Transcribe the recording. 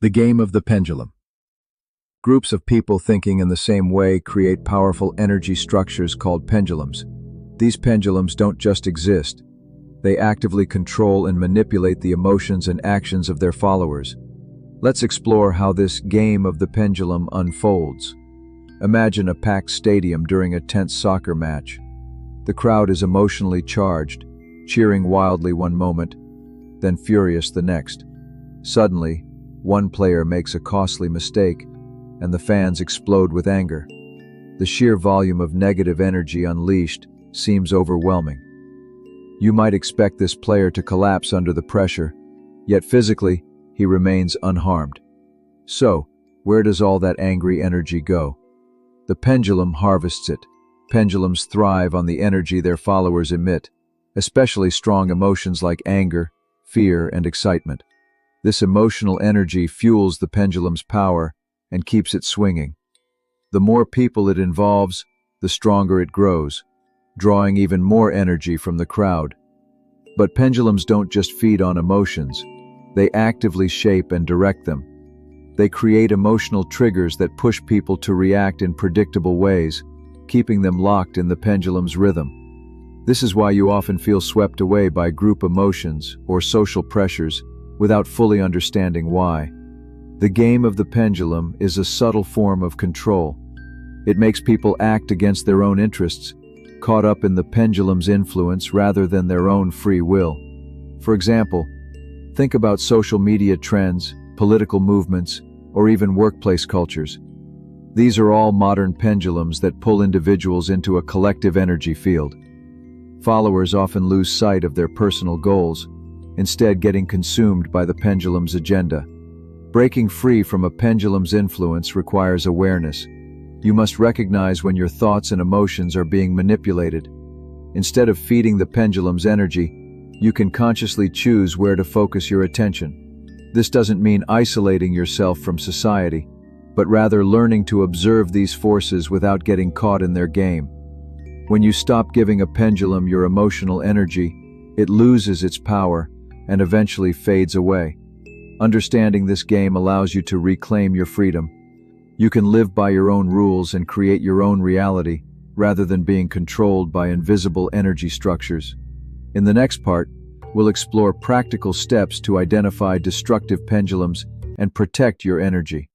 The game of the pendulum. Groups of people thinking in the same way create powerful energy structures called pendulums. These pendulums don't just exist. They actively control and manipulate the emotions and actions of their followers. Let's explore how this game of the pendulum unfolds. Imagine a packed stadium during a tense soccer match. The crowd is emotionally charged, cheering wildly one moment, then furious the next. Suddenly, one player makes a costly mistake, and the fans explode with anger. The sheer volume of negative energy unleashed seems overwhelming. You might expect this player to collapse under the pressure, yet physically, he remains unharmed. So, where does all that angry energy go? The pendulum harvests it. Pendulums thrive on the energy their followers emit, especially strong emotions like anger, fear, and excitement. This emotional energy fuels the pendulum's power and keeps it swinging. The more people it involves, the stronger it grows, drawing even more energy from the crowd. But pendulums don't just feed on emotions. They actively shape and direct them. They create emotional triggers that push people to react in predictable ways, keeping them locked in the pendulum's rhythm. This is why you often feel swept away by group emotions or social pressures without fully understanding why. The game of the pendulum is a subtle form of control. It makes people act against their own interests, caught up in the pendulum's influence rather than their own free will. For example, think about social media trends, political movements, or even workplace cultures. These are all modern pendulums that pull individuals into a collective energy field. Followers often lose sight of their personal goals, instead getting consumed by the pendulum's agenda. Breaking free from a pendulum's influence requires awareness. You must recognize when your thoughts and emotions are being manipulated. Instead of feeding the pendulum's energy, you can consciously choose where to focus your attention. This doesn't mean isolating yourself from society, but rather learning to observe these forces without getting caught in their game. When you stop giving a pendulum your emotional energy, it loses its power and eventually fades away. Understanding this game allows you to reclaim your freedom. You can live by your own rules and create your own reality, rather than being controlled by invisible energy structures. In the next part, we'll explore practical steps to identify destructive pendulums and protect your energy.